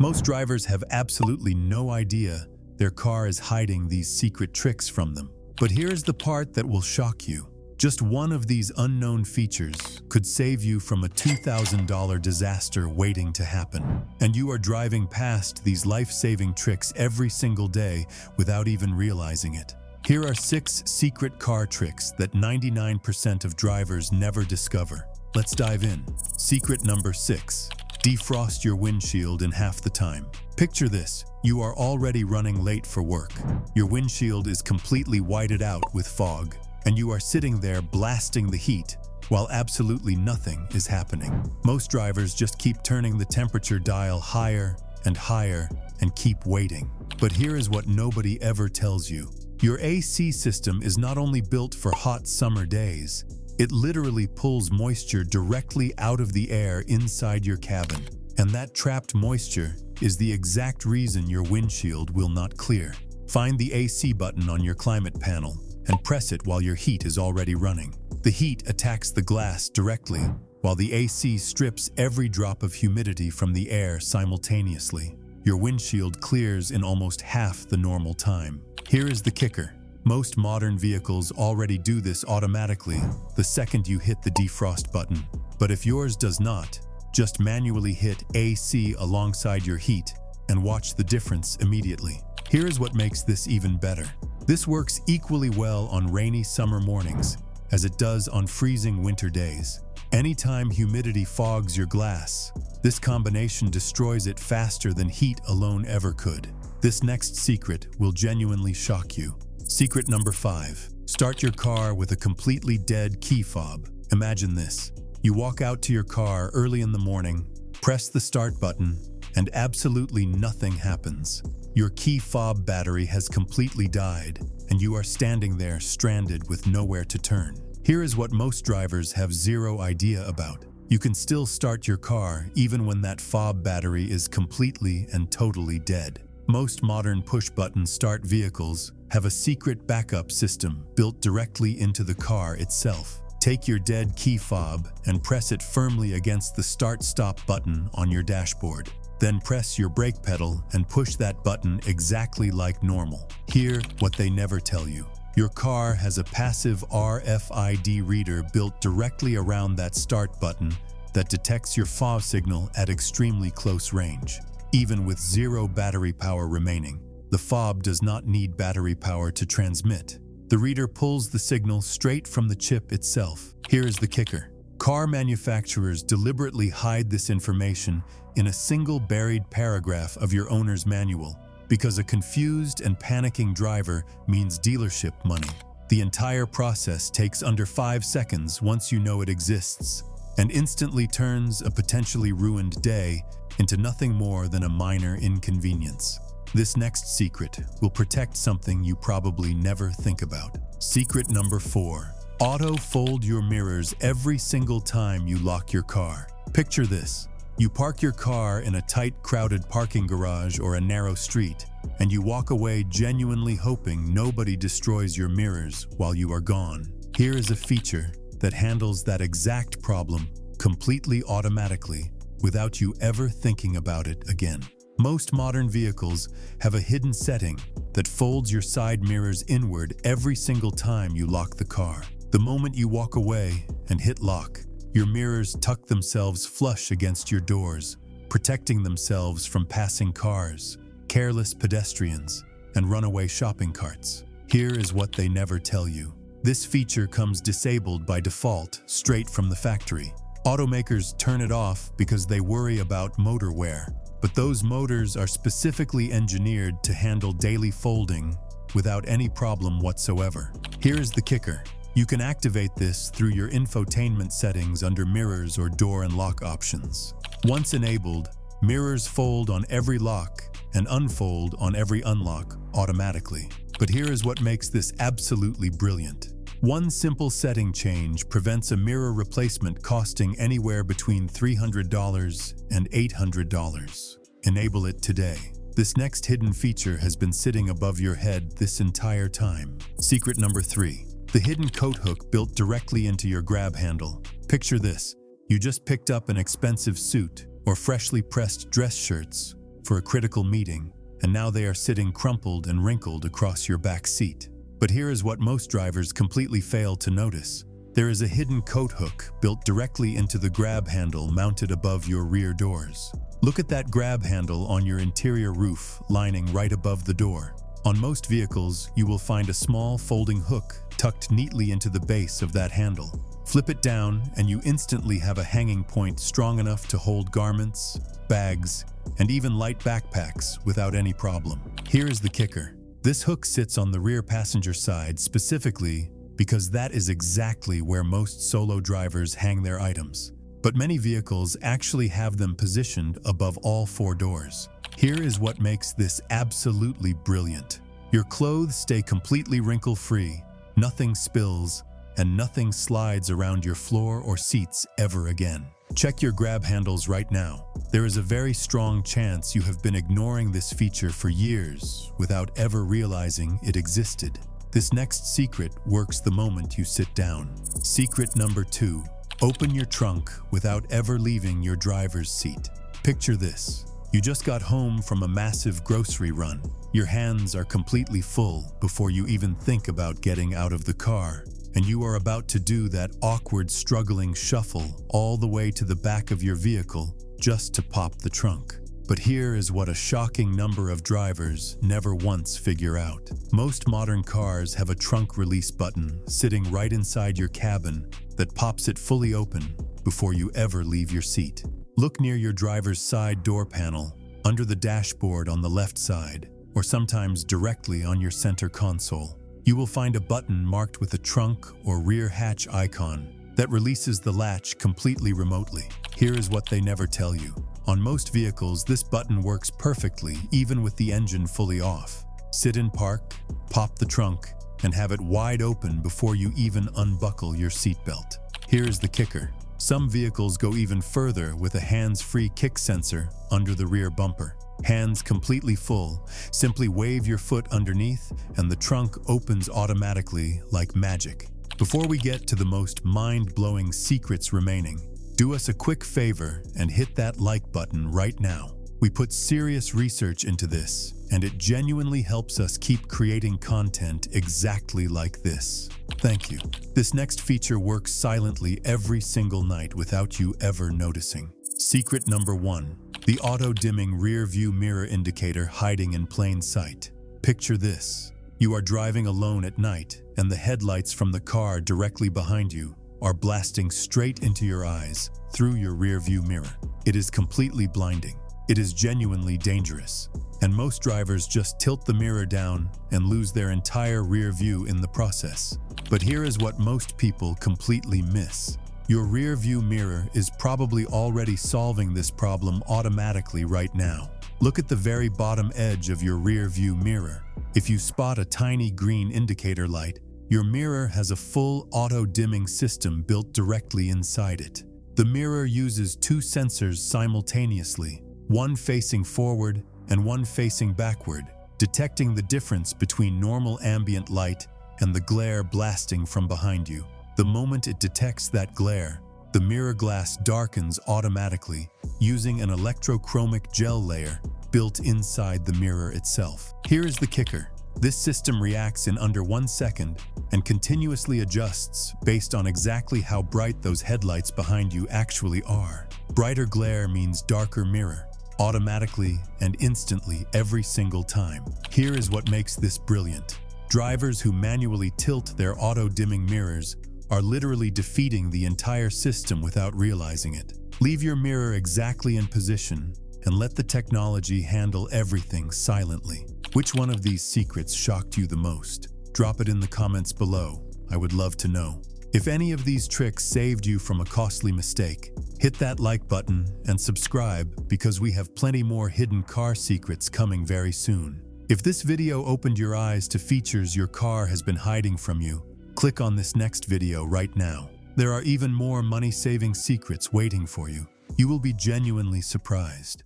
Most drivers have absolutely no idea their car is hiding these secret tricks from them. But here's the part that will shock you. Just one of these unknown features could save you from a $2,000 disaster waiting to happen. And you are driving past these life-saving tricks every single day without even realizing it. Here are 6 secret car tricks that 99% of drivers never discover. Let's dive in. Secret number 6. Defrost your windshield in half the time. Picture this. You are already running late for work. Your windshield is completely whited out with fog, and you are sitting there blasting the heat while absolutely nothing is happening. Most drivers just keep turning the temperature dial higher and higher and keep waiting. But here is what nobody ever tells you. Your AC system is not only built for hot summer days, it literally pulls moisture directly out of the air inside your cabin. And that trapped moisture is the exact reason your windshield will not clear. Find the AC button on your climate panel and press it while your heat is already running. The heat attacks the glass directly, while the AC strips every drop of humidity from the air simultaneously. Your windshield clears in almost half the normal time. Here is the kicker. Most modern vehicles already do this automatically the second you hit the defrost button. But if yours does not, just manually hit AC alongside your heat and watch the difference immediately. Here is what makes this even better. This works equally well on rainy summer mornings as it does on freezing winter days. Anytime humidity fogs your glass, this combination destroys it faster than heat alone ever could. This next secret will genuinely shock you. Secret number 5. Start your car with a completely dead key fob. Imagine this. You walk out to your car early in the morning, press the start button, and absolutely nothing happens. Your key fob battery has completely died, and you are standing there stranded with nowhere to turn. Here is what most drivers have zero idea about. You can still start your car even when that fob battery is completely and totally dead. Most modern push-button start vehicles have a secret backup system built directly into the car itself. Take your dead key fob and press it firmly against the start-stop button on your dashboard. Then press your brake pedal and push that button exactly like normal. Hear what they never tell you. Your car has a passive RFID reader built directly around that start button that detects your fob signal at extremely close range. Even with zero battery power remaining, the fob does not need battery power to transmit. The reader pulls the signal straight from the chip itself. Here is the kicker. Car manufacturers deliberately hide this information in a single buried paragraph of your owner's manual because a confused and panicking driver means dealership money. The entire process takes under 5 seconds once you know it exists and instantly turns a potentially ruined day into nothing more than a minor inconvenience. This next secret will protect something you probably never think about. Secret number 4. Auto-fold your mirrors every single time you lock your car. Picture this. You park your car in a tight, crowded parking garage or a narrow street, and you walk away genuinely hoping nobody destroys your mirrors while you are gone. Here is a feature that handles that exact problem completely automatically without you ever thinking about it again. Most modern vehicles have a hidden setting that folds your side mirrors inward every single time you lock the car. The moment you walk away and hit lock, your mirrors tuck themselves flush against your doors, protecting themselves from passing cars, careless pedestrians, and runaway shopping carts. Here is what they never tell you. This feature comes disabled by default, straight from the factory. Automakers turn it off because they worry about motor wear, but those motors are specifically engineered to handle daily folding without any problem whatsoever. Here is the kicker. You can activate this through your infotainment settings under mirrors or door and lock options. Once enabled, mirrors fold on every lock and unfold on every unlock automatically. But here is what makes this absolutely brilliant. One simple setting change prevents a mirror replacement costing anywhere between $300 and $800. Enable it today. This next hidden feature has been sitting above your head this entire time. Secret number 3. The hidden coat hook built directly into your grab handle. Picture this. You just picked up an expensive suit or freshly pressed dress shirts, for a critical meeting, and now they are sitting crumpled and wrinkled across your back seat. But here is what most drivers completely fail to notice. There is a hidden coat hook built directly into the grab handle mounted above your rear doors. Look at that grab handle on your interior roof lining right above the door. On most vehicles, you will find a small folding hook tucked neatly into the base of that handle. Flip it down and you instantly have a hanging point strong enough to hold garments, bags, and even light backpacks without any problem. Here is the kicker. This hook sits on the rear passenger side specifically because that is exactly where most solo drivers hang their items. But many vehicles actually have them positioned above all 4 doors. Here is what makes this absolutely brilliant. Your clothes stay completely wrinkle-free, nothing spills, and nothing slides around your floor or seats ever again. Check your grab handles right now. There is a very strong chance you have been ignoring this feature for years without ever realizing it existed. This next secret works the moment you sit down. Secret number 2. Open your trunk without ever leaving your driver's seat. Picture this. You just got home from a massive grocery run. Your hands are completely full before you even think about getting out of the car, and you are about to do that awkward, struggling shuffle all the way to the back of your vehicle just to pop the trunk. But here is what a shocking number of drivers never once figure out. Most modern cars have a trunk release button sitting right inside your cabin that pops it fully open before you ever leave your seat. Look near your driver's side door panel, under the dashboard on the left side, or sometimes directly on your center console. You will find a button marked with a trunk or rear hatch icon that releases the latch completely remotely. Here is what they never tell you. On most vehicles, this button works perfectly, even with the engine fully off. Sit in park, pop the trunk, and have it wide open before you even unbuckle your seatbelt. Here is the kicker. Some vehicles go even further with a hands-free kick sensor under the rear bumper. Hands completely full, simply wave your foot underneath and the trunk opens automatically like magic. Before we get to the most mind-blowing secrets remaining, do us a quick favor and hit that like button right now. We put serious research into this, and it genuinely helps us keep creating content exactly like this. Thank you. This next feature works silently every single night without you ever noticing. Secret number 1. The auto-dimming rear-view mirror indicator hiding in plain sight. Picture this. You are driving alone at night, and the headlights from the car directly behind you are blasting straight into your eyes through your rear-view mirror. It is completely blinding. It is genuinely dangerous, and most drivers just tilt the mirror down and lose their entire rear view in the process. But here is what most people completely miss. Your rear view mirror is probably already solving this problem automatically right now. Look at the very bottom edge of your rear view mirror. If you spot a tiny green indicator light, your mirror has a full auto-dimming system built directly inside it. The mirror uses 2 sensors simultaneously, one facing forward and one facing backward, detecting the difference between normal ambient light and the glare blasting from behind you. The moment it detects that glare, the mirror glass darkens automatically using an electrochromic gel layer built inside the mirror itself. Here is the kicker. This system reacts in under 1 second and continuously adjusts based on exactly how bright those headlights behind you actually are. Brighter glare means darker mirror, automatically and instantly every single time. Here is what makes this brilliant. Drivers who manually tilt their auto-dimming mirrors are literally defeating the entire system without realizing it. Leave your mirror exactly in position and let the technology handle everything silently. Which one of these secrets shocked you the most? Drop it in the comments below. I would love to know. If any of these tricks saved you from a costly mistake, hit that like button and subscribe because we have plenty more hidden car secrets coming very soon. If this video opened your eyes to features your car has been hiding from you, click on this next video right now. There are even more money-saving secrets waiting for you. You will be genuinely surprised.